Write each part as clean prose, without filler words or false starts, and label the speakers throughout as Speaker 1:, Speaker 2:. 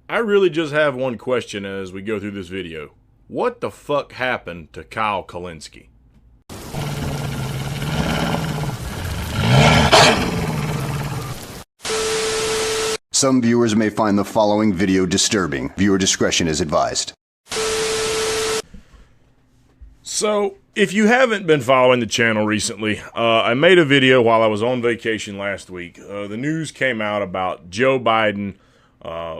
Speaker 1: I really just have one question as we go through this video. What the fuck happened to Kyle Kulinski?
Speaker 2: Some viewers may find the following video disturbing. Viewer discretion is advised.
Speaker 1: So, if you haven't been following the channel recently, I made a video while I was on vacation last week. The news came out about Joe Biden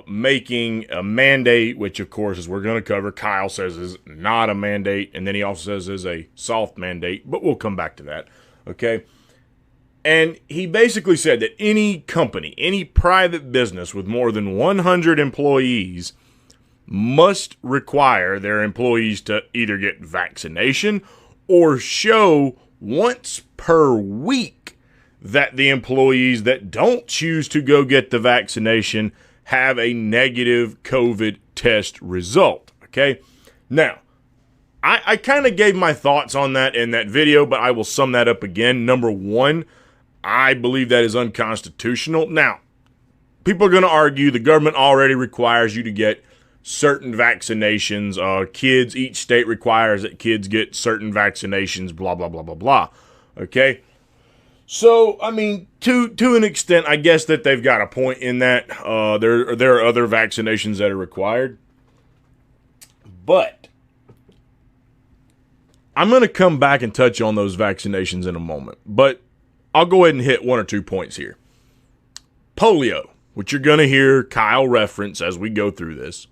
Speaker 1: making a mandate, which of course, as we're going to cover, Kyle says is not a mandate, and then he also says is a soft mandate, but we'll come back to that, okay? And he basically said that any company, any private business with more than 100 employees must require their employees to either get vaccination or show once per week that the employees that don't choose to go get the vaccination have a negative COVID test result, okay? Now, I kind of gave my thoughts on that in that video, but I will sum that up again. Number one, I believe that is unconstitutional. Now, people are going to argue the government already requires you to get certain vaccinations. Kids, each state requires that kids get certain vaccinations, blah, blah, blah, blah, blah. Okay? So, I mean, to an extent, I guess that they've got a point in that. There are other vaccinations that are required. But I'm going to come back and touch on those vaccinations in a moment. But I'll go ahead and hit one or 2 points here. Polio, which you're going to hear Kyle reference as we go through this.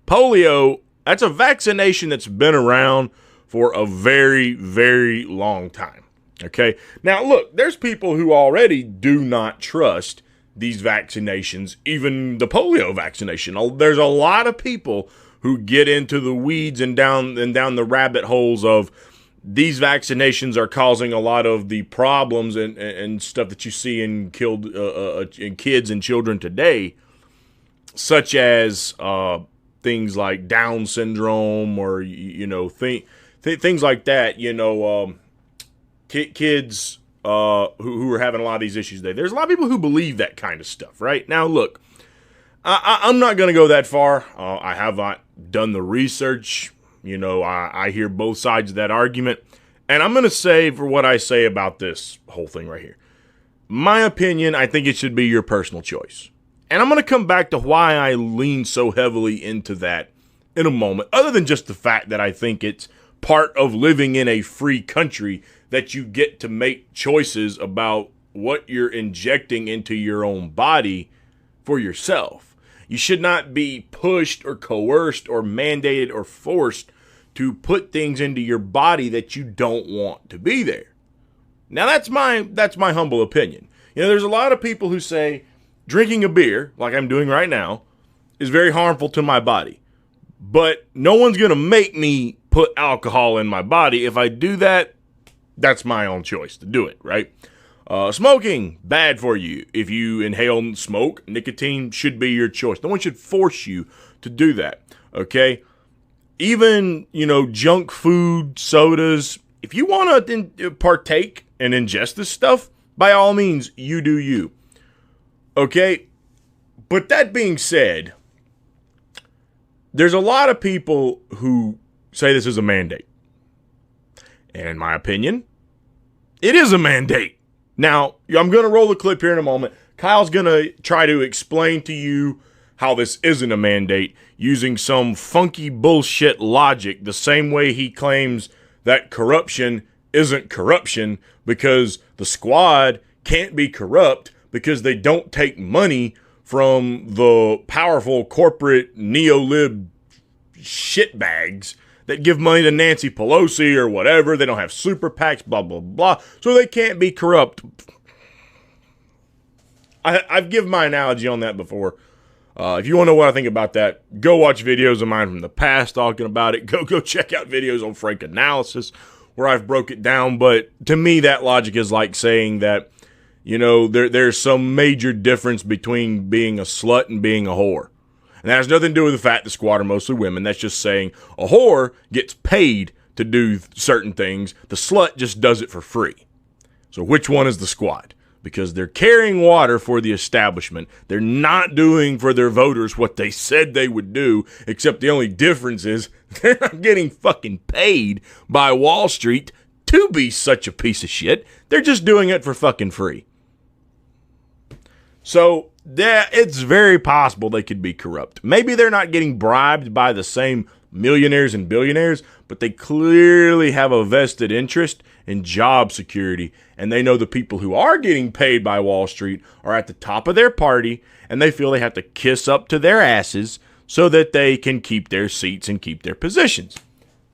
Speaker 1: Polio, that's a vaccination that's been around for a very, very long time. Okay? Now, look, there's people who already do not trust these vaccinations, even the polio vaccination. There's a lot of people who get into the weeds and down the rabbit holes of these vaccinations are causing a lot of the problems and stuff that you see in kids and children today, such as things like Down syndrome or, things like that, kids who are having a lot of these issues today. There's a lot of people who believe that kind of stuff, right? Now, look, I'm not going to go that far. I have not done the research. I hear both sides of that argument. And I'm going to say for what I say about this whole thing right here. My opinion, I think it should be your personal choice. And I'm going to come back to why I lean so heavily into that in a moment, other than just the fact that I think it's part of living in a free country that you get to make choices about what you're injecting into your own body for yourself. You should not be pushed or coerced or mandated or forced to put things into your body that you don't want to be there. Now, that's my humble opinion. There's a lot of people who say drinking a beer, like I'm doing right now, is very harmful to my body. But no one's going to make me put alcohol in my body. If I do that, that's my own choice to do it, right? Smoking, bad for you. If you inhale smoke, nicotine should be your choice. No one should force you to do that, okay? Even, junk food, sodas, if you want to partake and ingest this stuff, by all means, you do you, okay? But that being said, there's a lot of people who say this is a mandate. And in my opinion, it is a mandate. Now, I'm going to roll the clip here in a moment. Kyle's going to try to explain to you how this isn't a mandate using some funky bullshit logic, the same way he claims that corruption isn't corruption because the squad can't be corrupt because they don't take money from the powerful corporate neo-lib shitbags that give money to Nancy Pelosi or whatever. They don't have super PACs, blah, blah, blah. So they can't be corrupt. I've given my analogy on that before. If you want to know what I think about that, go watch videos of mine from the past talking about it. Go check out videos on Frank Analysis where I've broke it down. But to me, that logic is like saying that, there's some major difference between being a slut and being a whore. And that has nothing to do with the fact the squad are mostly women. That's just saying a whore gets paid to do certain things. The slut just does it for free. So which one is the squad? because they're carrying water for the establishment. They're not doing for their voters what they said they would do, except the only difference is they're not getting fucking paid by Wall Street to be such a piece of shit. They're just doing it for fucking free. So it's very possible they could be corrupt. Maybe they're not getting bribed by the same millionaires and billionaires, but they clearly have a vested interest in job security, and they know the people who are getting paid by Wall Street are at the top of their party, and they feel they have to kiss up to their asses so that they can keep their seats and keep their positions.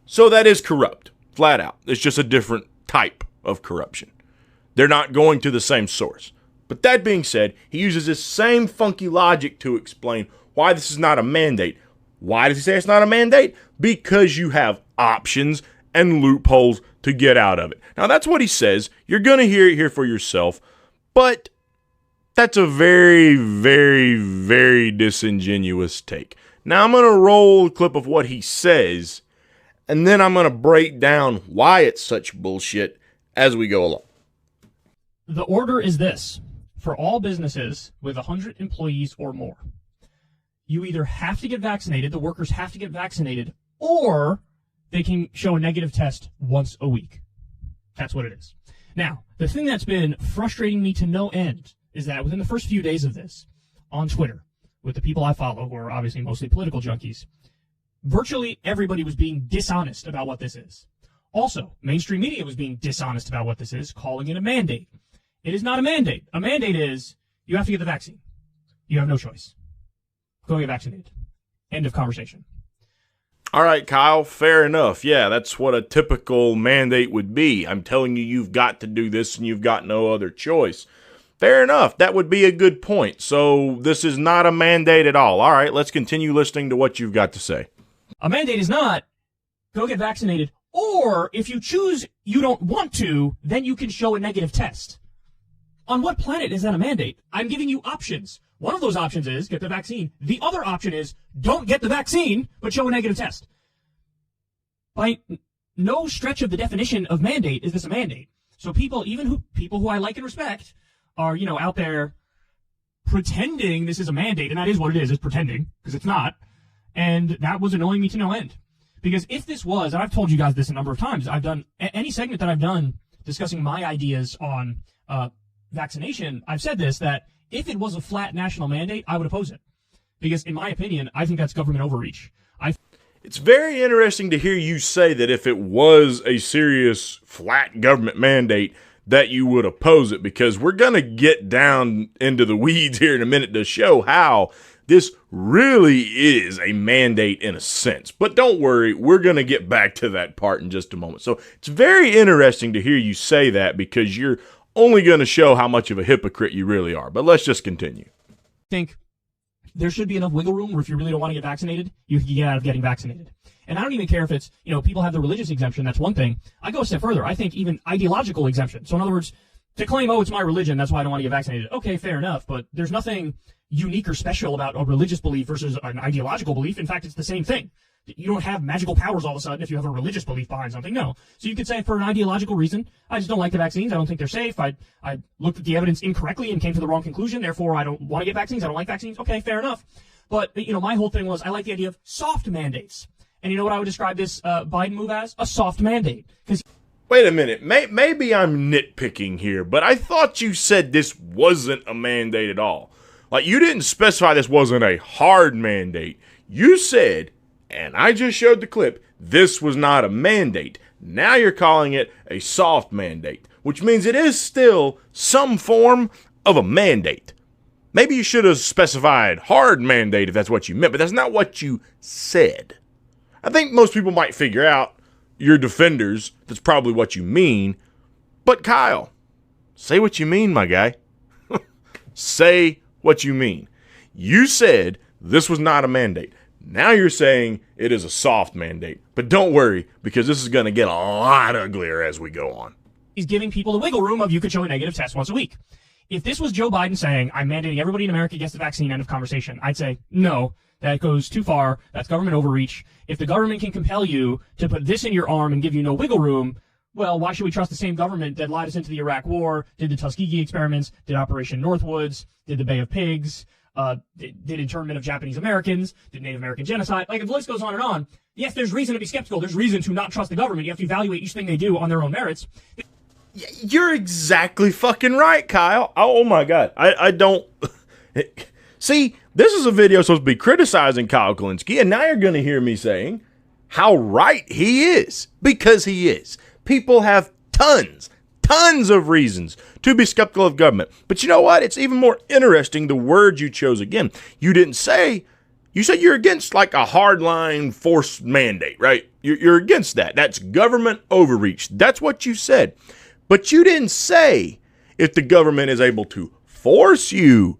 Speaker 1: So that is corrupt, flat out. It's just a different type of corruption. They're not going to the same source. But that being said, he uses this same funky logic to explain why this is not a mandate. Why does he say it's not a mandate? Because you have options and loopholes to get out of it. Now, that's what he says. You're going to hear it here for yourself. But that's a very, very, very disingenuous take. Now, I'm going to roll a clip of what he says, and then I'm going to break down why it's such bullshit as we go along.
Speaker 3: The order is this. For all businesses with 100 employees or more, you either have to get vaccinated, the workers have to get vaccinated, or they can show a negative test once a week. That's what it is. Now, the thing that's been frustrating me to no end is that within the first few days of this, on Twitter, with the people I follow, who are obviously mostly political junkies, virtually everybody was being dishonest about what this is. Also, mainstream media was being dishonest about what this is, calling it a mandate. It is not a mandate. A mandate is you have to get the vaccine. You have no choice. Go get vaccinated. End of conversation.
Speaker 1: All right, Kyle, fair enough. Yeah, that's what a typical mandate would be. I'm telling you, you've got to do this and you've got no other choice. Fair enough. That would be a good point. So this is not a mandate at all. All right, let's continue listening to what you've got to say.
Speaker 3: A mandate is not go get vaccinated, or if you choose you don't want to, then you can show a negative test. On what planet is that a mandate? I'm giving you options. One of those options is get the vaccine. The other option is don't get the vaccine, but show a negative test. By no stretch of the definition of mandate is this a mandate. So people who I like and respect are, out there pretending this is a mandate, and that is what it is, it's pretending, because it's not. And that was annoying me to no end. Because if this was, and I've told you guys this a number of times, I've done any segment that I've done discussing my ideas on vaccination, I've said this, that if it was a flat national mandate, I would oppose it. Because in my opinion, I think that's government overreach.
Speaker 1: It's very interesting to hear you say that if it was a serious flat government mandate, that you would oppose it, because we're going to get down into the weeds here in a minute to show how this really is a mandate in a sense. But don't worry, we're going to get back to that part in just a moment. So it's very interesting to hear you say that, because you're only going to show how much of a hypocrite you really are. But let's just continue.
Speaker 3: I think there should be enough wiggle room where if you really don't want to get vaccinated, you can get out of getting vaccinated. And I don't even care if it's, people have the religious exemption, that's one thing. I go a step further. I think even ideological exemption. So in other words, to claim, it's my religion, that's why I don't want to get vaccinated. Okay, fair enough, but there's nothing unique or special about a religious belief versus an ideological belief. In fact, it's the same thing. You don't have magical powers all of a sudden if you have a religious belief behind something. No. So you could say for an ideological reason, I just don't like the vaccines. I don't think they're safe. I looked at the evidence incorrectly and came to the wrong conclusion. Therefore, I don't want to get vaccines. I don't like vaccines. Okay, fair enough. But, my whole thing was I like the idea of soft mandates. And you know what I would describe this Biden move as? A soft mandate.
Speaker 1: Wait a minute. Maybe I'm nitpicking here, but I thought you said this wasn't a mandate at all. Like, you didn't specify this wasn't a hard mandate. You said, and I just showed the clip, this was not a mandate. Now you're calling it a soft mandate, which means it is still some form of a mandate. Maybe you should have specified hard mandate if that's what you meant, but that's not what you said. I think most people might figure out, your defenders, that's probably what you mean. But Kyle, say what you mean, my guy. Say what you mean. You said this was not a mandate. Now you're saying it is a soft mandate. But don't worry, because this is going to get a lot uglier as we go on.
Speaker 3: He's giving people the wiggle room of you could show a negative test once a week. If this was Joe Biden saying, I'm mandating everybody in America gets the vaccine, end of conversation, I'd say, no, that goes too far. That's government overreach. If the government can compel you to put this in your arm and give you no wiggle room, well, why should we trust the same government that lied us into the Iraq War, did the Tuskegee experiments, did Operation Northwoods, did the Bay of Pigs, did internment of Japanese Americans, did Native American genocide? Like, the list goes on and on. Yes, there's reason to be skeptical. There's reason to not trust the government. You have to evaluate each thing they do on their own merits.
Speaker 1: You're exactly fucking right, Kyle. Oh my God. I don't... See, this is a video supposed to be criticizing Kyle Kulinski, and now you're going to hear me saying how right he is, because he is. People have tons of reasons to be skeptical of government. But you know what? It's even more interesting, the word you chose again. You said you're against like a hardline forced mandate, right? You're against that. That's government overreach. That's what you said. But you didn't say if the government is able to force you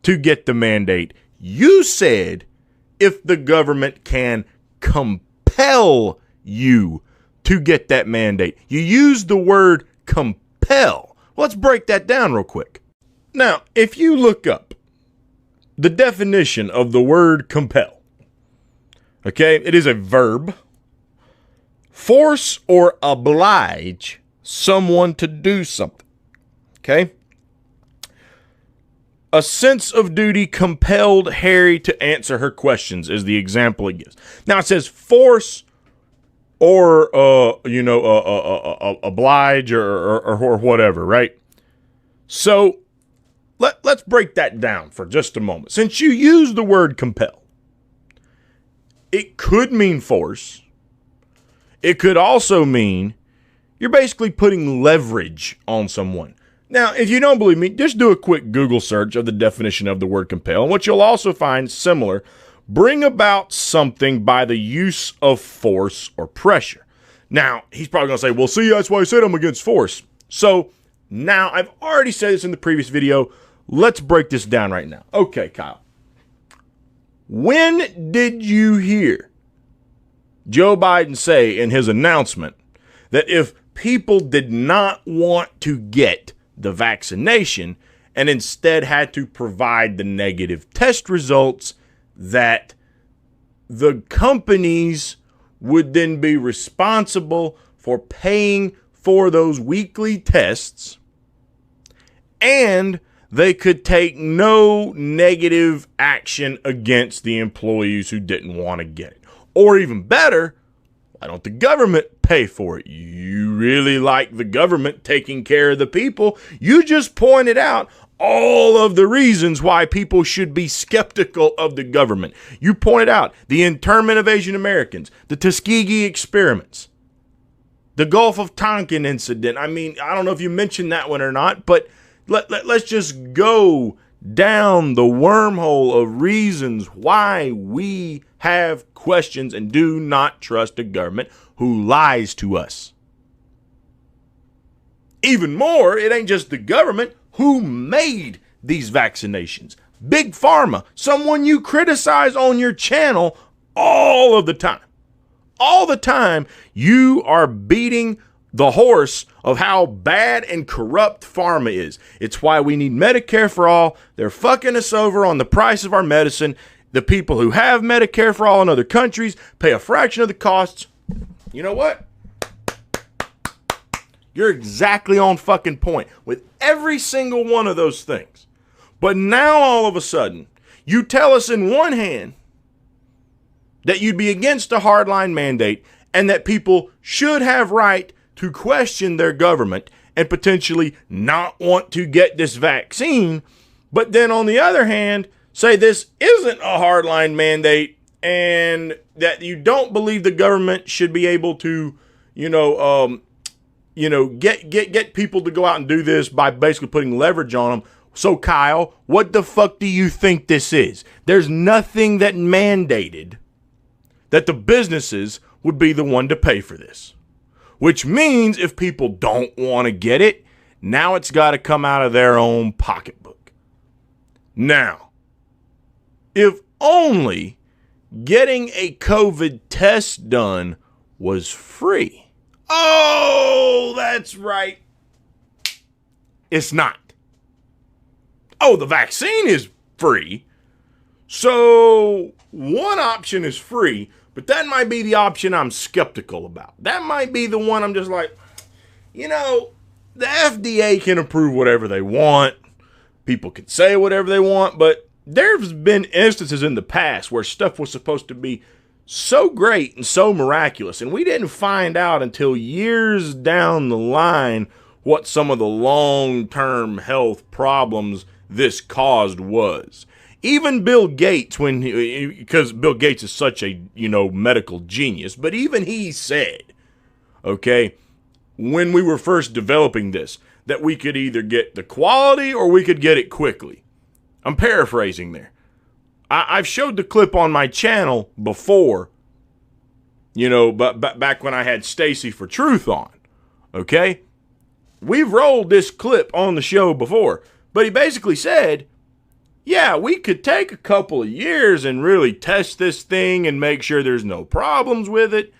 Speaker 1: to get the mandate. You said if the government can compel you to get that mandate. You used the word compel. Let's break that down real quick. Now, if you look up the definition of the word compel, okay, it is a verb. Force or oblige someone to do something. Okay? A sense of duty compelled Harry to answer her questions is the example it gives. Now it says force or, oblige or whatever, right? So let's break that down for just a moment. Since you use the word compel, it could mean force. It could also mean you're basically putting leverage on someone. Now, if you don't believe me, just do a quick Google search of the definition of the word compel. And what you'll also find similar, bring about something by the use of force or pressure. Now, he's probably going to say, well, see, that's why I said I'm against force. So now, I've already said this in the previous video. Let's break this down right now. Okay, Kyle. When did you hear Joe Biden say in his announcement that if people did not want to get the vaccination and instead had to provide the negative test results, that the companies would then be responsible for paying for those weekly tests, and they could take no negative action against the employees who didn't want to get it? Or even better, why don't the government pay for it? You really like the government taking care of the people. You just pointed out all of the reasons why people should be skeptical of the government. You pointed out the internment of Asian Americans, the Tuskegee experiments, the Gulf of Tonkin incident. I mean, I don't know if you mentioned that one or not, but let's just go down the wormhole of reasons why we have questions and do not trust a government who lies to us. Even more, it ain't just the government who made these vaccinations. Big Pharma, someone you criticize on your channel all of the time. All the time, you are beating the horse of how bad and corrupt pharma is. It's why we need Medicare for all. They're fucking us over on the price of our medicine. The people who have Medicare for all in other countries pay a fraction of the costs. You know what? You're exactly on fucking point with every single one of those things. But now all of a sudden, you tell us in one hand that you'd be against a hardline mandate and that people should have right to question their government and potentially not want to get this vaccine. But then on the other hand, say this isn't a hardline mandate and that you don't believe the government should be able to, get people to go out and do this by basically putting leverage on them. So Kyle, what the fuck do you think this is? There's nothing that mandated that the businesses would be the one to pay for this. Which means if people don't want to get it, now it's got to come out of their own pocketbook. Now, if only getting a COVID test done was free. Oh, that's right. It's not. Oh, the vaccine is free. So one option is free, But that might be the option I'm skeptical about. That might be the one I'm just like, you know, the FDA can approve whatever they want. People can say whatever they want, but there's been instances in the past where stuff was supposed to be so great and so miraculous, and we didn't find out until years down the line what some of the long-term health problems this caused was. Even Bill Gates, because Bill Gates is such a, medical genius, but even he said, okay, when we were first developing this, that we could either get the quality or we could get it quickly. I'm paraphrasing there. I've showed the clip on my channel before, but back when I had Stacy for Truth on, okay? We've rolled this clip on the show before, but he basically said, yeah, we could take a couple of years and really test this thing and make sure there's no problems with it,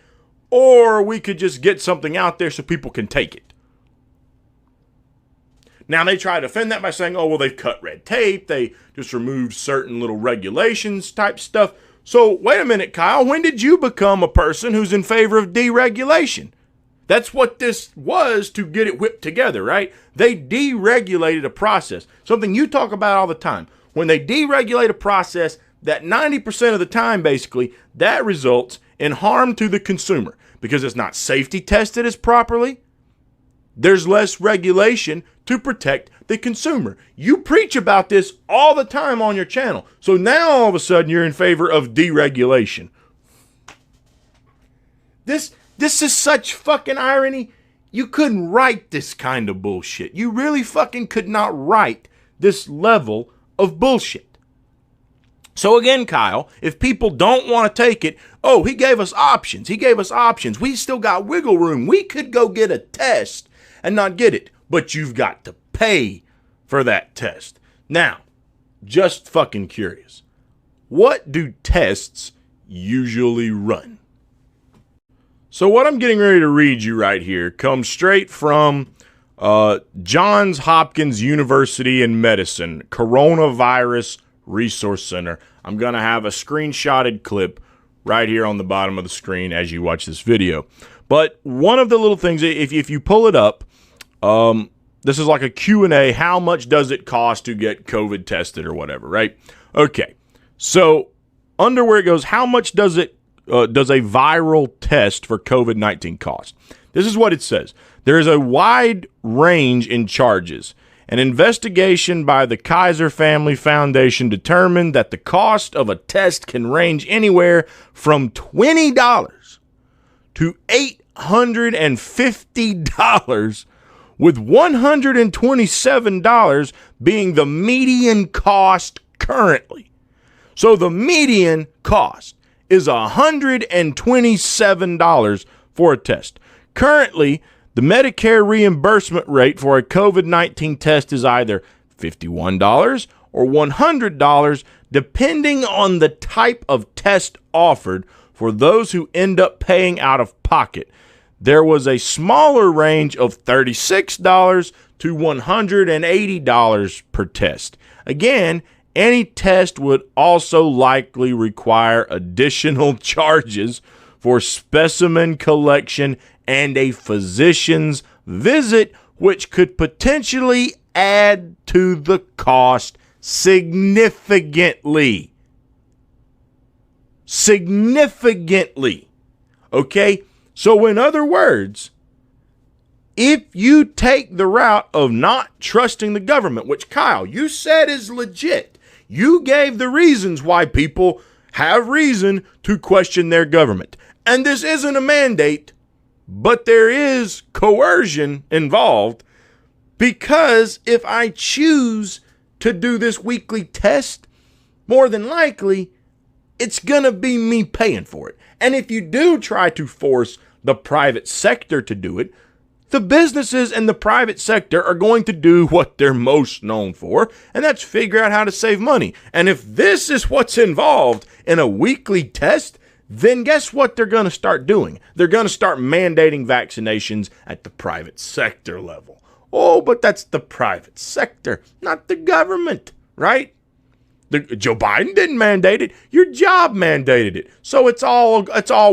Speaker 1: or we could just get something out there so people can take it. Now, they try to defend that by saying, oh, well, they've cut red tape. They just removed certain little regulations type stuff. So, wait a minute, Kyle. When did you become a person who's in favor of deregulation? That's what this was to get it whipped together, right? They deregulated a process, something you talk about all the time. When they deregulate a process, that 90% of the time, basically, that results in harm to the consumer because it's not safety tested as properly. There's less regulation to protect the consumer. You preach about this all the time on your channel. So now all of a sudden you're in favor of deregulation. This is such fucking irony. You couldn't write this kind of bullshit. You really fucking could not write this level of bullshit. So again, Kyle, if people don't want to take it, oh, he gave us options. We still got wiggle room. We could go get a test and not get it. But you've got to pay for that test. Now, just fucking curious. What do tests usually run? So what I'm getting ready to read you right here comes straight from Johns Hopkins University in Medicine, Coronavirus Resource Center. I'm going to have a screenshotted clip right here on the bottom of the screen as you watch this video. But one of the little things, if you pull it up, this is like a Q&A. How much does it cost to get COVID tested or whatever, right? Okay. So under where it goes, how much does a viral test for COVID-19 cost? This is what it says. There is a wide range in charges. An investigation by the Kaiser Family Foundation determined that the cost of a test can range anywhere from $20 to $850, with $127 being the median cost currently. So the median cost is $127 for a test. Currently, the Medicare reimbursement rate for a COVID-19 test is either $51 or $100, depending on the type of test offered for those who end up paying out of pocket. There was a smaller range of $36 to $180 per test. Again, any test would also likely require additional charges for specimen collection and a physician's visit, which could potentially add to the cost significantly. Significantly. Okay? So in other words, if you take the route of not trusting the government, which Kyle, you said is legit, you gave the reasons why people have reason to question their government. And this isn't a mandate, but there is coercion involved, because if I choose to do this weekly test, more than likely, it's going to be me paying for it. And if you do try to force the private sector to do it, the businesses and the private sector are going to do what they're most known for, and that's figure out how to save money. And if this is what's involved in a weekly test, then guess what they're going to start doing? They're going to start mandating vaccinations at the private sector level. Oh, but that's the private sector, not the government, right? Joe Biden didn't mandate it. Your job mandated it. So it's all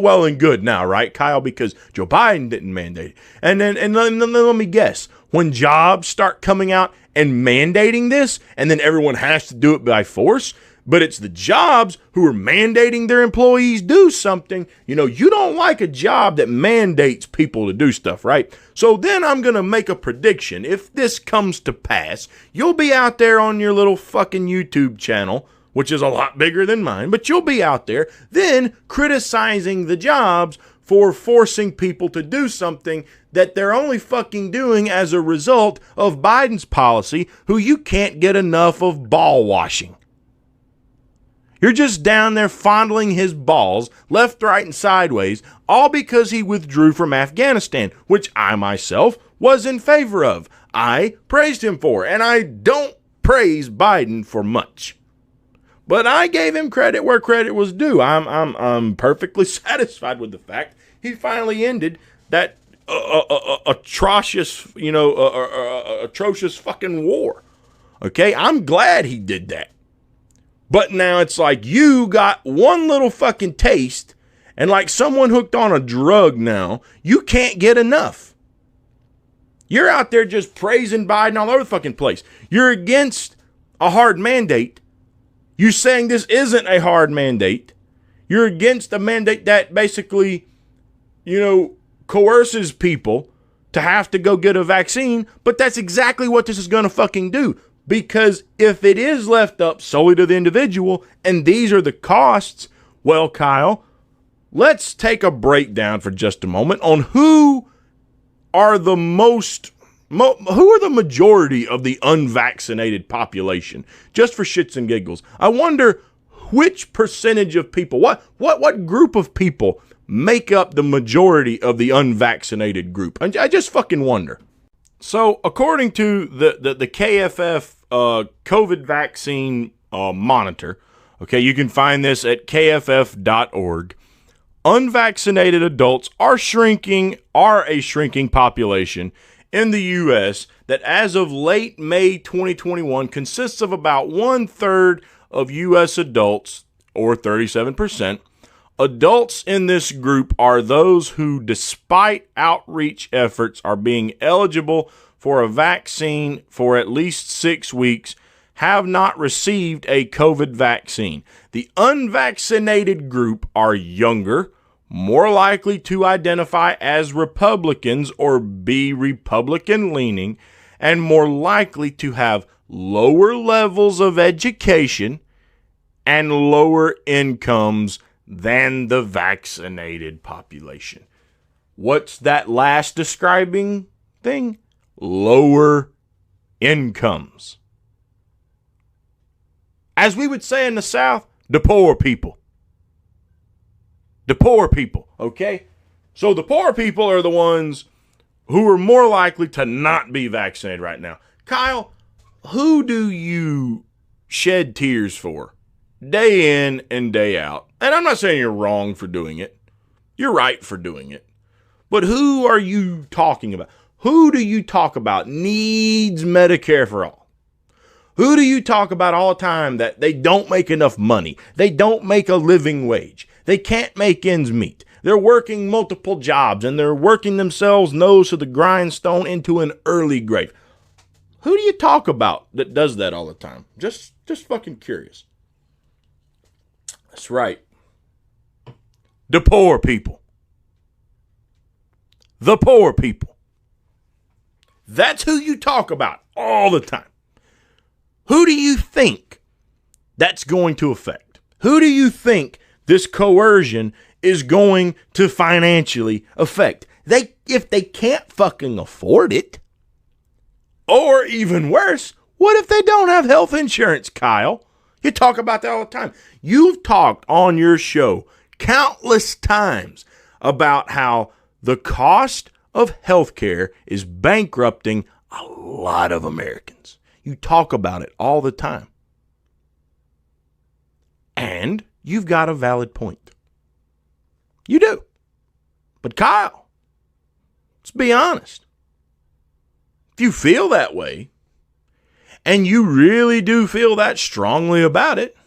Speaker 1: well and good now, right, Kyle? Because Joe Biden didn't mandate it. And then let me guess. When jobs start coming out and mandating this, and then everyone has to do it by force, but it's the jobs who are mandating their employees do something. You know, you don't like a job that mandates people to do stuff, right? So then I'm going to make a prediction. If this comes to pass, you'll be out there on your little fucking YouTube channel, which is a lot bigger than mine, but you'll be out there then criticizing the jobs for forcing people to do something that they're only fucking doing as a result of Biden's policy, who you can't get enough of ball washing. You're just down there fondling his balls left, right, and sideways, all because he withdrew from Afghanistan, which I myself was in favor of. I praised him for, and I don't praise Biden for much. But I gave him credit where credit was due. I'm perfectly satisfied with the fact he finally ended that atrocious, atrocious fucking war. Okay, I'm glad he did that. But now it's like you got one little fucking taste, and like someone hooked on a drug now, you can't get enough. You're out there just praising Biden all over the fucking place. You're against a hard mandate. You're saying this isn't a hard mandate. You're against a mandate that basically, coerces people to have to go get a vaccine, but that's exactly what this is going to fucking do. Because if it is left up solely to the individual, and these are the costs, well, Kyle, let's take a breakdown for just a moment on who are the majority of the unvaccinated population, just for shits and giggles. I wonder which percentage of people, what group of people make up the majority of the unvaccinated group? I just fucking wonder. So, according to the KFF COVID vaccine monitor, okay, you can find this at kff.org. Unvaccinated adults are a shrinking population in the U.S. that as of late May 2021 consists of about 1/3 of U.S. adults, or 37%. Adults in this group are those who, despite outreach efforts, are being eligible for a vaccine for at least 6 weeks, have not received a COVID vaccine. The unvaccinated group are younger, more likely to identify as Republicans or be Republican-leaning, and more likely to have lower levels of education and lower incomes than the vaccinated population. What's that last describing thing? Lower incomes. As we would say in the South, the poor people. The poor people, okay? So the poor people are the ones who are more likely to not be vaccinated right now. Kyle, who do you shed tears for day in and day out? And I'm not saying you're wrong for doing it. You're right for doing it. But who are you talking about? Who do you talk about needs Medicare for all? Who do you talk about all the time that they don't make enough money? They don't make a living wage. They can't make ends meet. They're working multiple jobs and they're working themselves nose to the grindstone into an early grave. Who do you talk about that does that all the time? Just fucking curious. That's right. The poor people. The poor people. That's who you talk about all the time. Who do you think that's going to affect? Who do you think this coercion is going to financially affect? If they can't fucking afford it, or even worse, what if they don't have health insurance, Kyle? You talk about that all the time. You've talked on your show countless times about how the cost of healthcare is bankrupting a lot of Americans. You talk about it all the time. And you've got a valid point. You do. But Kyle, let's be honest. If you feel that way, and you really do feel that strongly about it,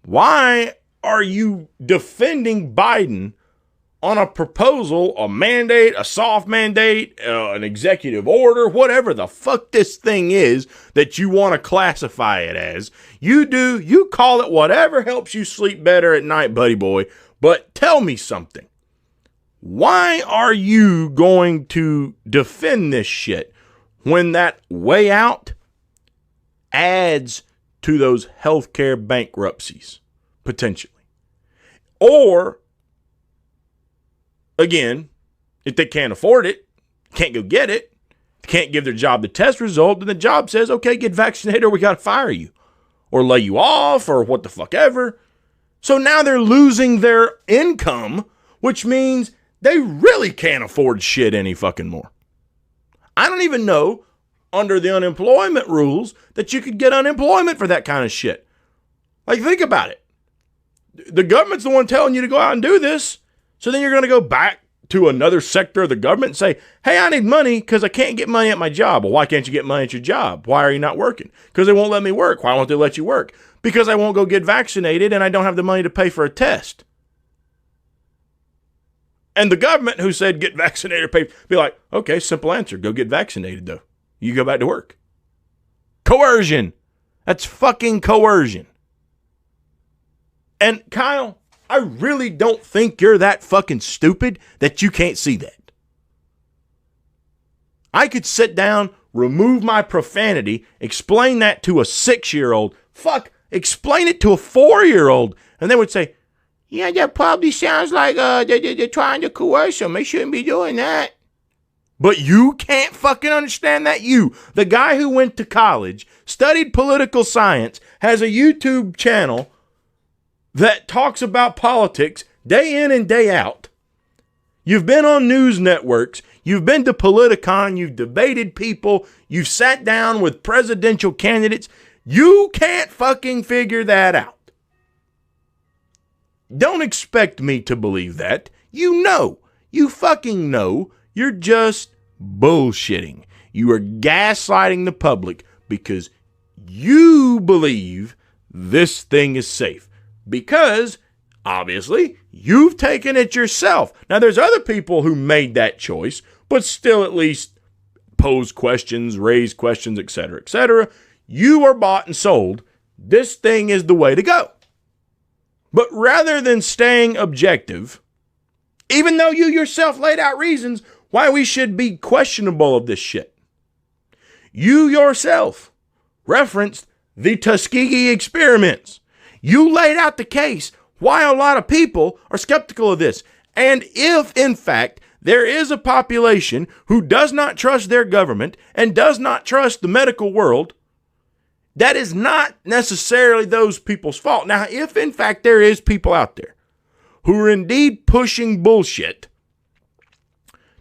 Speaker 1: why are you defending Biden on a proposal, a mandate, a soft mandate, an executive order, whatever the fuck this thing is that you want to classify it as? You call it whatever helps you sleep better at night, buddy boy. But tell me something. Why are you going to defend this shit when that way out adds to those healthcare bankruptcies, potentially? Or, again, if they can't afford it, can't go get it, can't give their job the test result, then the job says, okay, get vaccinated or we got to fire you or lay you off or what the fuck ever. So now they're losing their income, which means they really can't afford shit any fucking more. I don't even know under the unemployment rules that you could get unemployment for that kind of shit. Like, think about it. The government's the one telling you to go out and do this. So then you're going to go back to another sector of the government and say, hey, I need money because I can't get money at my job. Well, why can't you get money at your job? Why are you not working? Because they won't let me work. Why won't they let you work? Because I won't go get vaccinated and I don't have the money to pay for a test. And the government who said get vaccinated or pay, be like, okay, simple answer. Go get vaccinated though. You go back to work. Coercion. That's fucking coercion. And Kyle, I really don't think you're that fucking stupid that you can't see that. I could sit down, remove my profanity, explain that to a 6-year-old. Fuck, explain it to a 4-year-old. And they would say, yeah, that probably sounds like they're trying to coerce them. They shouldn't be doing that. But you can't fucking understand that. You, the guy who went to college, studied political science, has a YouTube channel that talks about politics day in and day out. You've been on news networks. You've been to Politicon. You've debated people. You've sat down with presidential candidates. You can't fucking figure that out. Don't expect me to believe that. You know. You fucking know. You're just bullshitting. You are gaslighting the public because you believe this thing is safe. Because, obviously, you've taken it yourself. Now, there's other people who made that choice, but still at least pose questions, raise questions, etc., etc. You are bought and sold. This thing is the way to go. But rather than staying objective, even though you yourself laid out reasons why we should be questionable of this shit, you yourself referenced the Tuskegee experiments. You laid out the case why a lot of people are skeptical of this. And if, in fact, there is a population who does not trust their government and does not trust the medical world, that is not necessarily those people's fault. Now, if, in fact, there is people out there who are indeed pushing bullshit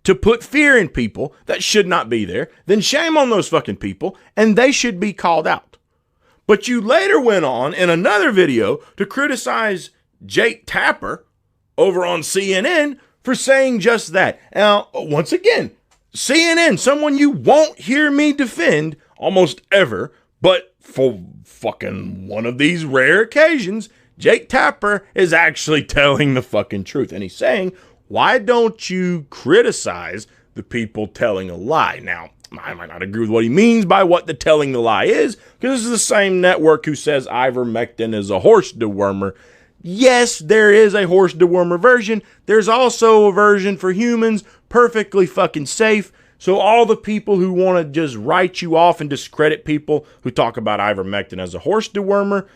Speaker 1: to put fear in people that should not be there, then shame on those fucking people, and they should be called out. But you later went on in another video to criticize Jake Tapper over on CNN for saying just that. Now, once again, CNN, someone you won't hear me defend almost ever, but for fucking one of these rare occasions, Jake Tapper is actually telling the fucking truth. And he's saying, why don't you criticize the people telling a lie? Now, I might not agree with what he means by what the telling the lie is, because this is the same network who says ivermectin is a horse dewormer. Yes, there is a horse dewormer version. There's also a version for humans, perfectly fucking safe. So all the people who want to just write you off and discredit people who talk about ivermectin as a horse dewormer,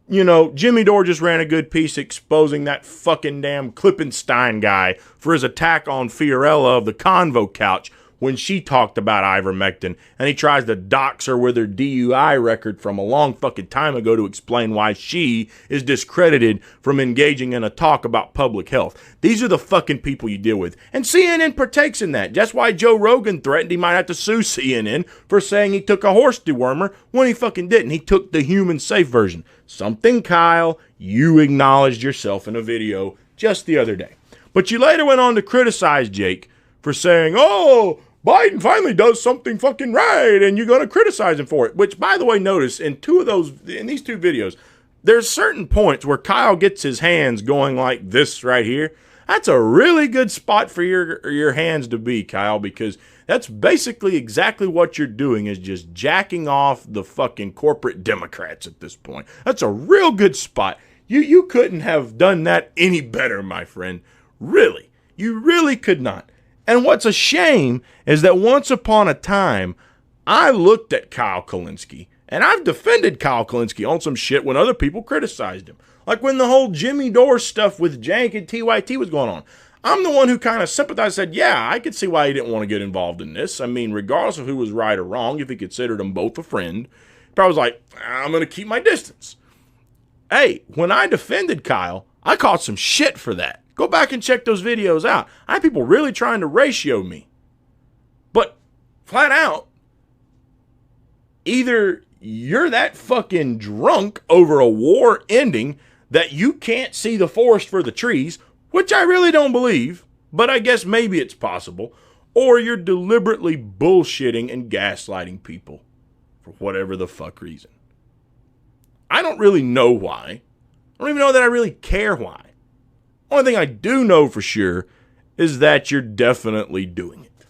Speaker 1: you know, Jimmy Dore just ran a good piece exposing that fucking damn Klippenstein guy for his attack on Fiorella of the Convo Couch when she talked about ivermectin, and he tries to dox her with her DUI record from a long fucking time ago to explain why she is discredited from engaging in a talk about public health. These are the fucking people you deal with. And CNN partakes in that. That's why Joe Rogan threatened he might have to sue CNN for saying he took a horse dewormer when he fucking didn't. He took the human safe version. Something, Kyle, you acknowledged yourself in a video just the other day. But you later went on to criticize Jake for saying, oh, Biden finally does something fucking right and you're going to criticize him for it. Which, by the way, notice in these two videos, there's certain points where Kyle gets his hands going like this right here. That's a really good spot for your hands to be, Kyle, because that's basically exactly what you're doing is just jacking off the fucking corporate Democrats at this point. That's a real good spot. You couldn't have done that any better, my friend. Really. You really could not. And what's a shame is that once upon a time, I looked at Kyle Kulinski, and I've defended Kyle Kulinski on some shit when other people criticized him. Like when the whole Jimmy Dore stuff with Jank and TYT was going on. I'm the one who kind of sympathized, said, yeah, I could see why he didn't want to get involved in this. I mean, regardless of who was right or wrong, if he considered them both a friend, he probably was like, I'm going to keep my distance. Hey, when I defended Kyle, I caught some shit for that. Go back and check those videos out. I had people really trying to ratio me. But flat out, either you're that fucking drunk over a war ending that you can't see the forest for the trees, which I really don't believe, but I guess maybe it's possible, or you're deliberately bullshitting and gaslighting people for whatever the fuck reason. I don't really know why. I don't even know that I really care why. Only thing I do know for sure is that you're definitely doing it,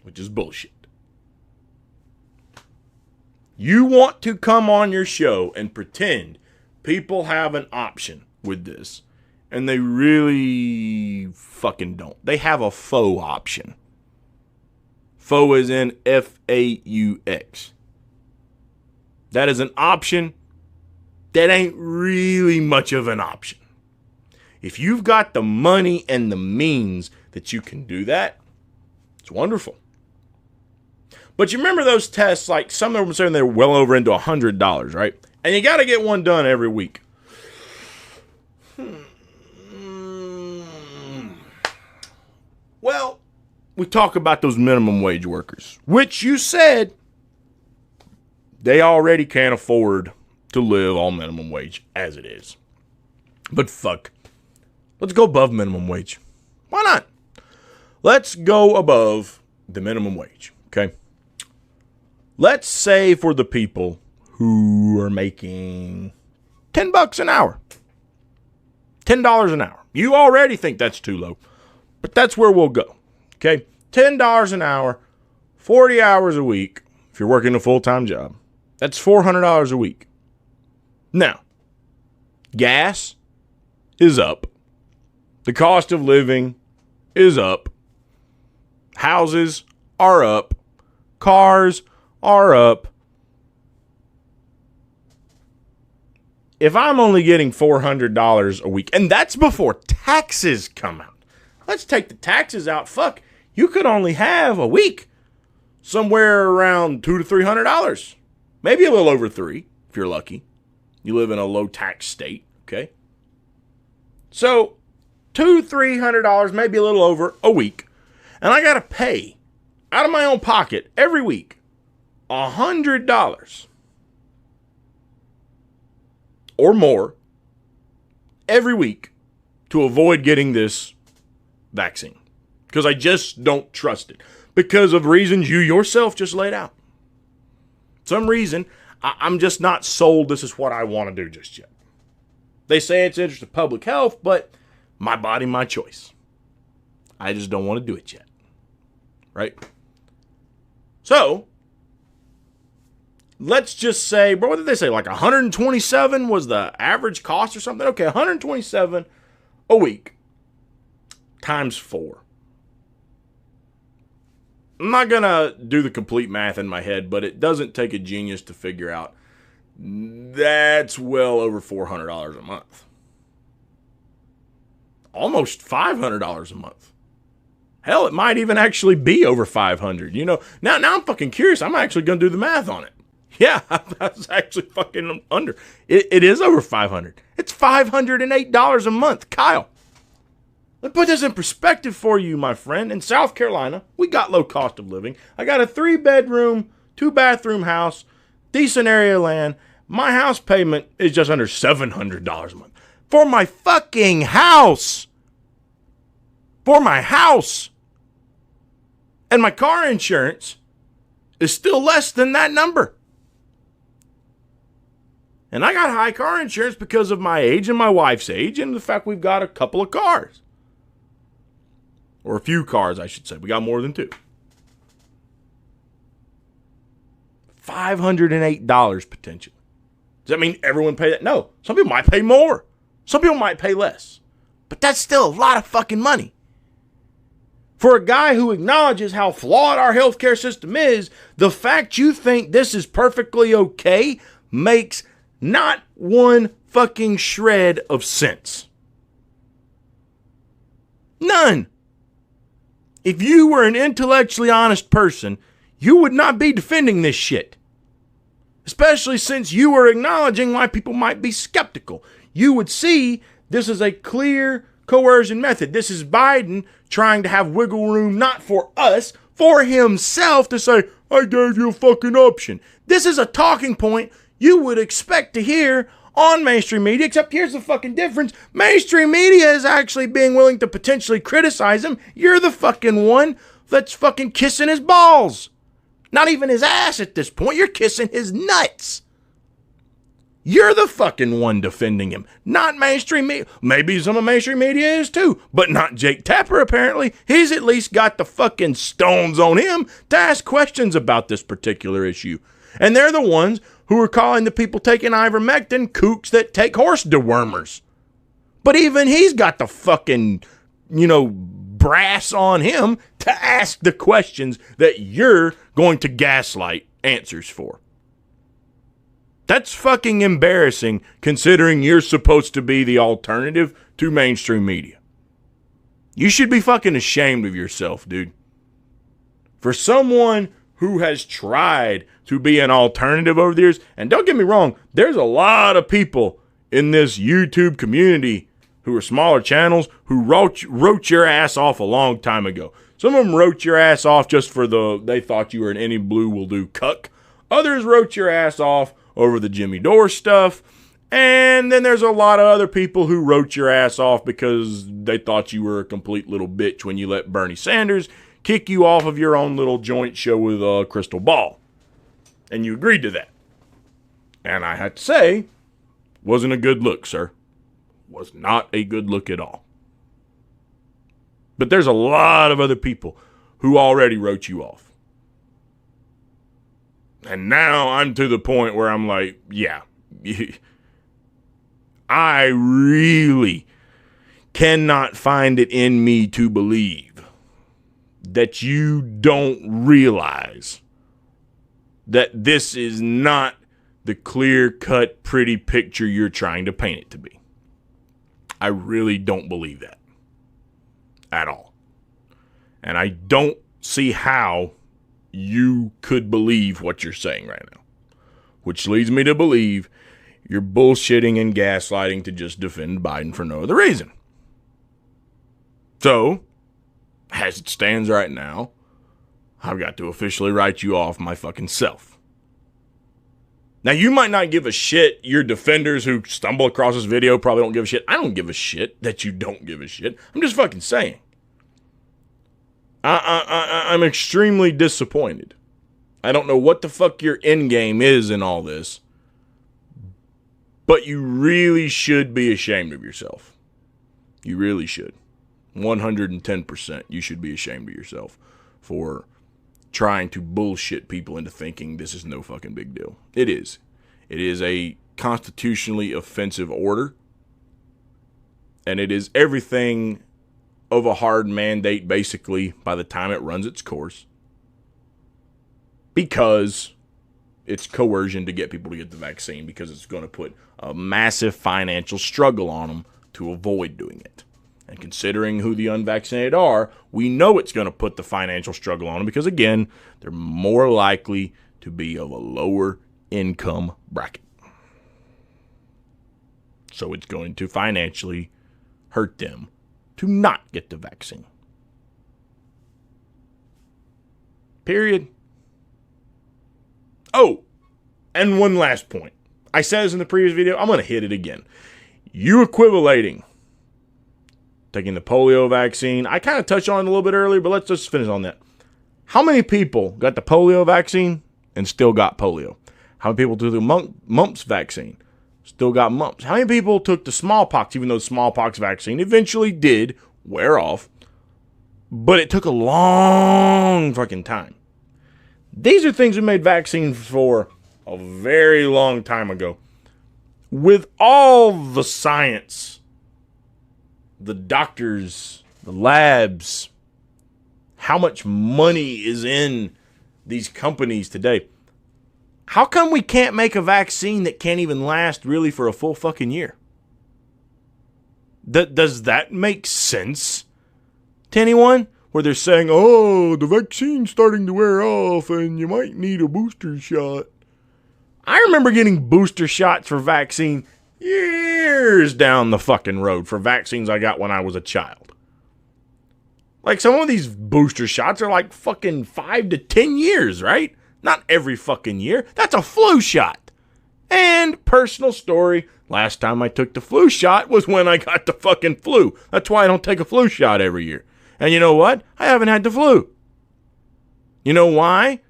Speaker 1: which is bullshit. You want to come on your show and pretend people have an option with this, and they really fucking don't. They have a faux option. Faux is in F-A-U-X. That is an option that ain't really much of an option. If you've got the money and the means that you can do that, it's wonderful. But you remember those tests, like some of them saying they're well over into $100, right? And you got to get one done every week. Well, we talk about those minimum wage workers, which you said they already can't afford to live on minimum wage as it is. But fuck. Let's go above minimum wage. Why not? Let's go above the minimum wage, okay? Let's say for the people who are making $10 an hour. $10 an hour. You already think that's too low, but that's where we'll go, okay? $10 an hour, 40 hours a week, if you're working a full-time job. That's $400 a week. Now, gas is up. The cost of living is up. Houses are up. Cars are up. If I'm only getting $400 a week, and that's before taxes come out. Let's take the taxes out. Fuck, you could only have a week somewhere around $200 to $300. Maybe a little over $3 if you're lucky. You live in a low tax state, okay? So, $200 to $300, maybe a little over a week. And I got to pay out of my own pocket every week $100 or more every week to avoid getting this vaccine. Because I just don't trust it. Because of reasons you yourself just laid out. Some reason, I'm just not sold this is what I want to do just yet. They say it's in the interest of public health, but my body, my choice. I just don't want to do it yet. Right? So, let's just say, bro, what did they say? Like 127 was the average cost or something? Okay, 127 a week times 4. I'm not going to do the complete math in my head, but it doesn't take a genius to figure out that's well over $400 a month. Almost $500 a month. Hell, it might even actually be over 500. You know, now I'm fucking curious. I'm actually going to do the math on it. Yeah, that's actually fucking under. It is over 500. It's $508 a month. Kyle, let me put this in perspective for you, my friend. In South Carolina, we got low cost of living. I got a 3-bedroom, 2-bathroom house, decent area of land. My house payment is just under $700 a month. For my fucking house. For my house. And my car insurance is still less than that number. And I got high car insurance because of my age and my wife's age and the fact we've got a couple of cars. Or a few cars, I should say. We got more than two. $508 potentially. Does that mean everyone pay that? No. Some people might pay more. Some people might pay less. But that's still a lot of fucking money. For a guy who acknowledges how flawed our healthcare system is, the fact you think this is perfectly okay makes not one fucking shred of sense. None. If you were an intellectually honest person, you would not be defending this shit. Especially since you are acknowledging why people might be skeptical. You would see this is a clear coercion method. This is Biden trying to have wiggle room, not for us, for himself to say, I gave you a fucking option. This is a talking point you would expect to hear on mainstream media, except here's the fucking difference. Mainstream media is actually being willing to potentially criticize him. You're the fucking one that's fucking kissing his balls. Not even his ass at this point. You're kissing his nuts. You're the fucking one defending him, not mainstream media. Maybe some of mainstream media is too, but not Jake Tapper apparently. He's at least got the fucking stones on him to ask questions about this particular issue. And they're the ones who are calling the people taking ivermectin kooks that take horse dewormers. But even he's got the fucking, brass on him to ask the questions that you're going to gaslight answers for. That's fucking embarrassing considering you're supposed to be the alternative to mainstream media. You should be fucking ashamed of yourself, dude. For someone who has tried to be an alternative over the years, and don't get me wrong, there's a lot of people in this YouTube community who are smaller channels who wrote your ass off a long time ago. Some of them wrote your ass off just for they thought you were an any blue will do cuck. Others wrote your ass off over the Jimmy Dore stuff. And then there's a lot of other people who wrote your ass off because they thought you were a complete little bitch when you let Bernie Sanders kick you off of your own little joint show with Crystal Ball. And you agreed to that. And I had to say, wasn't a good look, sir. Was not a good look at all. But there's a lot of other people who already wrote you off. And now I'm to the point where I'm like, yeah, I really cannot find it in me to believe that you don't realize that this is not the clear-cut, pretty picture you're trying to paint it to be. I really don't believe that at all. And I don't see how you could believe what you're saying right now. Which leads me to believe you're bullshitting and gaslighting to just defend Biden for no other reason. So, as it stands right now, I've got to officially write you off my fucking self. Now, you might not give a shit. Your defenders who stumble across this video probably don't give a shit. I don't give a shit that you don't give a shit. I'm just fucking saying. I'm extremely disappointed. I don't know what the fuck your end game is in all this, but you really should be ashamed of yourself. You really should. 110% you should be ashamed of yourself for trying to bullshit people into thinking this is no fucking big deal. It is. It is a constitutionally offensive order, and it is everything of a hard mandate, basically, by the time it runs its course, because it's coercion to get people to get the vaccine, because it's going to put a massive financial struggle on them to avoid doing it. And considering who the unvaccinated are, we know it's going to put the financial struggle on them because, again, they're more likely to be of a lower income bracket. So it's going to financially hurt them to not get the vaccine. Period. Oh, and one last point. I said this in the previous video. I'm going to hit it again. You equivalating taking the polio vaccine. I kind of touched on it a little bit earlier, but let's just finish on that. How many people got the polio vaccine and still got polio? How many people took the mumps vaccine? Still got mumps. How many people took the smallpox, even though the smallpox vaccine eventually did wear off, but it took a long fucking time? These are things we made vaccines for a very long time ago. With all the science, the doctors, the labs, how much money is in these companies today, how come we can't make a vaccine that can't even last really for a full fucking year? Does that make sense to anyone? Where they're saying, oh, the vaccine's starting to wear off and you might need a booster shot. I remember getting booster shots for vaccine years down the fucking road for vaccines I got when I was a child. Like, some of these booster shots are like fucking 5 to 10 years, right? Not every fucking year. That's a flu shot. And personal story, last time I took the flu shot was when I got the fucking flu. That's why I don't take a flu shot every year. And you know what? I haven't had the flu. You know why?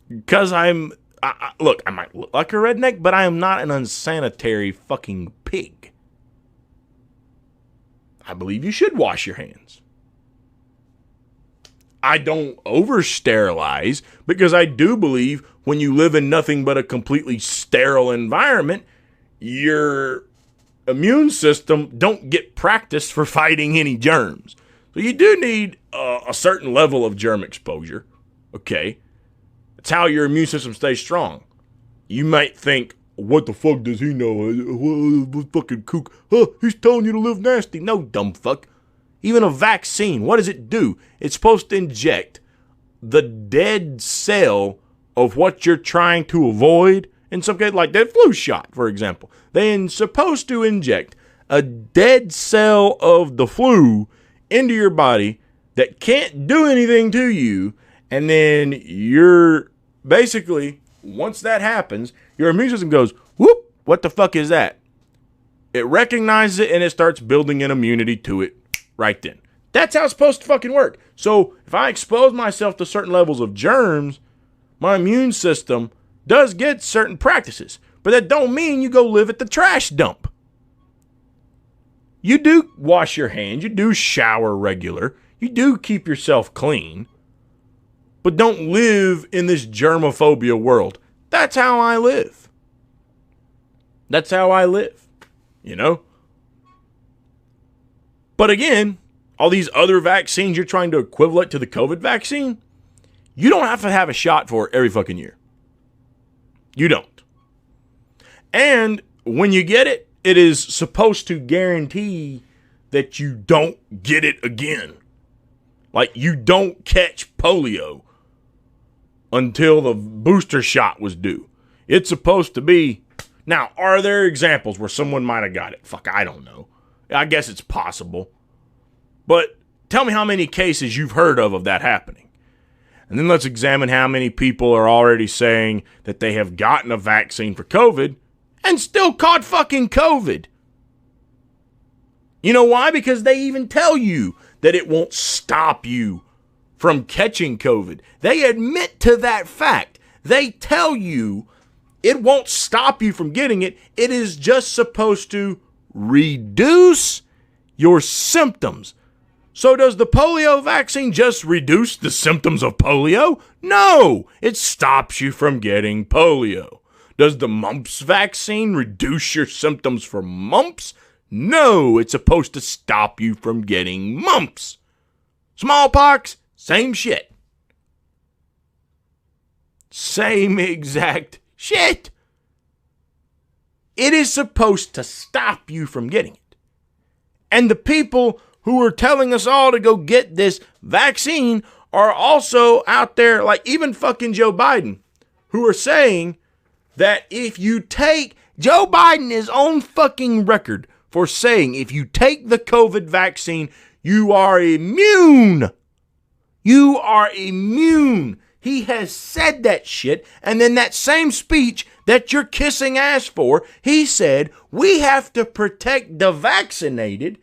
Speaker 1: Because look, I might look like a redneck, but I am not an unsanitary fucking pig. I believe you should wash your hands. I don't over-sterilize, because I do believe when you live in nothing but a completely sterile environment, your immune system don't get practice for fighting any germs. So you do need a certain level of germ exposure, okay? It's how your immune system stays strong. You might think, what the fuck does he know? What fucking kook? Huh, he's telling you to live nasty. No, dumb fuck. Even a vaccine, what does it do? It's supposed to inject the dead cell of what you're trying to avoid. In some case, like that flu shot, for example. They're supposed to inject a dead cell of the flu into your body that can't do anything to you. And then you're basically, once that happens, your immune system goes, whoop, what the fuck is that? It recognizes it and it starts building an immunity to it right then. That's how it's supposed to fucking work. So if I expose myself to certain levels of germs, my immune system does get certain practices. But that don't mean you go live at the trash dump. You do wash your hands. You do shower regular. You do keep yourself clean. But don't live in this germophobia world. That's how I live. That's how I live. You know? But again, all these other vaccines you're trying to equivalent to the COVID vaccine, you don't have to have a shot for it every fucking year. You don't. And when you get it, it is supposed to guarantee that you don't get it again. Like, you don't catch polio until the booster shot was due. It's supposed to be. Now, are there examples where someone might have got it? Fuck, I don't know. I guess it's possible. But tell me how many cases you've heard of that happening. And then let's examine how many people are already saying that they have gotten a vaccine for COVID and still caught fucking COVID. You know why? Because they even tell you that it won't stop you from catching COVID. They admit to that fact. They tell you it won't stop you from getting it. It is just supposed to reduce your symptoms. So does the polio vaccine just reduce the symptoms of polio? No, it stops you from getting polio. Does the mumps vaccine reduce your symptoms for mumps? No, it's supposed to stop you from getting mumps. Smallpox, same shit. Same exact shit. It is supposed to stop you from getting it. And the people who are telling us all to go get this vaccine are also out there, like even fucking Joe Biden, who are saying that if you take, Joe Biden is on fucking record for saying if you take the COVID vaccine, you are immune. You are immune. He has said that shit, and then that same speech that you're kissing ass for, he said, we have to protect the vaccinated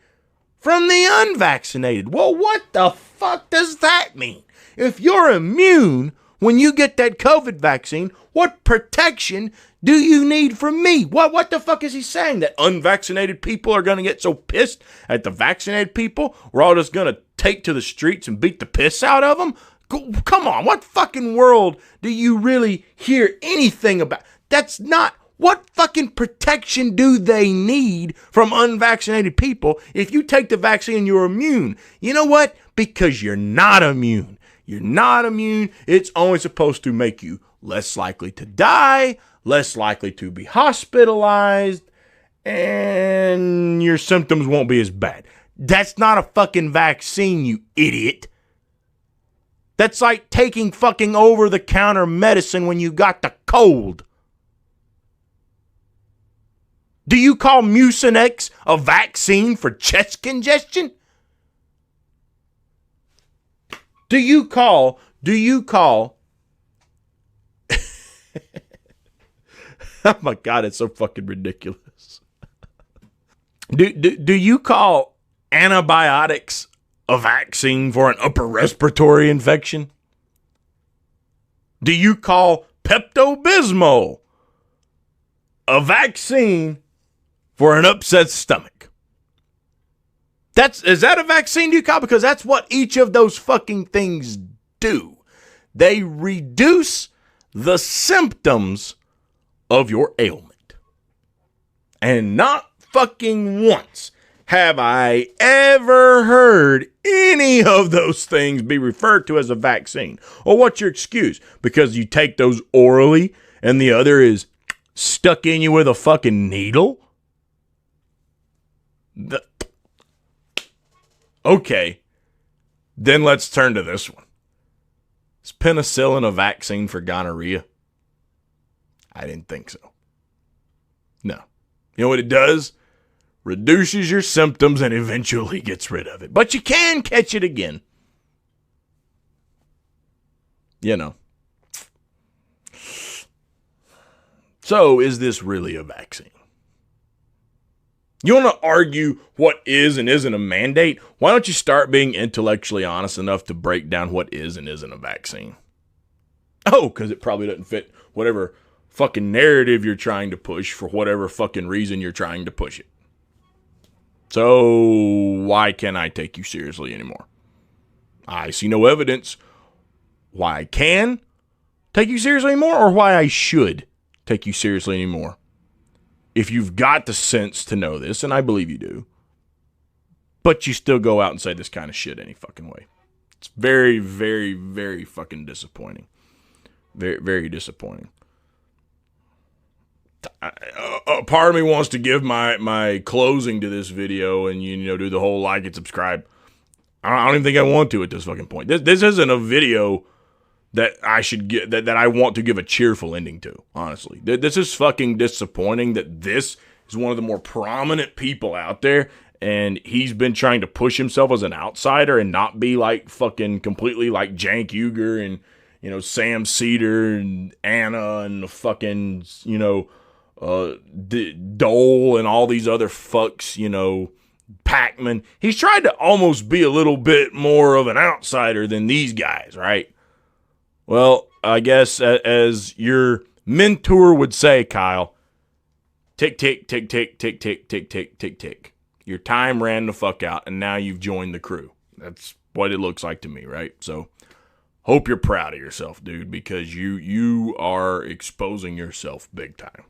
Speaker 1: from the unvaccinated. Well, what the fuck does that mean? If you're immune when you get that COVID vaccine, what protection do you need from me? What the fuck is he saying? That unvaccinated people are going to get so pissed at the vaccinated people, we're all just going to take to the streets and beat the piss out of them? Come on, what fucking world do you really hear anything about? That's not... What fucking protection do they need from unvaccinated people if you take the vaccine and you're immune? You know what? Because you're not immune. You're not immune. It's only supposed to make you less likely to die, less likely to be hospitalized, and your symptoms won't be as bad. That's not a fucking vaccine, you idiot. That's like taking fucking over-the-counter medicine when you got the cold. Do you call Mucinex a vaccine for chest congestion? Do you call oh my God, it's so fucking ridiculous. Do you call antibiotics a vaccine for an upper respiratory infection? Do you call Pepto-Bismol a vaccine for an upset stomach? Is that a vaccine, do you call? Because that's what each of those fucking things do. They reduce the symptoms of your ailment. And not fucking once have I ever heard any of those things be referred to as a vaccine. Well, what's your excuse? Because you take those orally and the other is stuck in you with a fucking needle? Okay, then let's turn to this one. Is penicillin a vaccine for gonorrhea? I didn't think so. No. You know what it does? Reduces your symptoms and eventually gets rid of it. But you can catch it again. You know. So, is this really a vaccine? You want to argue what is and isn't a mandate? Why don't you start being intellectually honest enough to break down what is and isn't a vaccine? Oh, because it probably doesn't fit whatever fucking narrative you're trying to push for whatever fucking reason you're trying to push it. So, why can't I take you seriously anymore? I see no evidence why I can take you seriously anymore or why I should take you seriously anymore. If you've got the sense to know this, and I believe you do, but you still go out and say this kind of shit any fucking way. It's very, very, very fucking disappointing. Very, very disappointing. A part of me wants to give my closing to this video and, do the whole like and subscribe. I don't even think I want to at this fucking point. This isn't a video that I should get, that I want to give a cheerful ending to, honestly. This is fucking disappointing that this is one of the more prominent people out there, and he's been trying to push himself as an outsider and not be like fucking completely like Cenk Uygur and, Sam Cedar and Anna and the fucking, Dole and all these other fucks, Pac-Man. He's tried to almost be a little bit more of an outsider than these guys, right? Well, I guess as your mentor would say, Kyle, tick, tick, tick, tick, tick, tick, tick, tick, tick, tick. Your time ran the fuck out, and now you've joined the crew. That's what it looks like to me, right? So, hope you're proud of yourself, dude, because you are exposing yourself big time.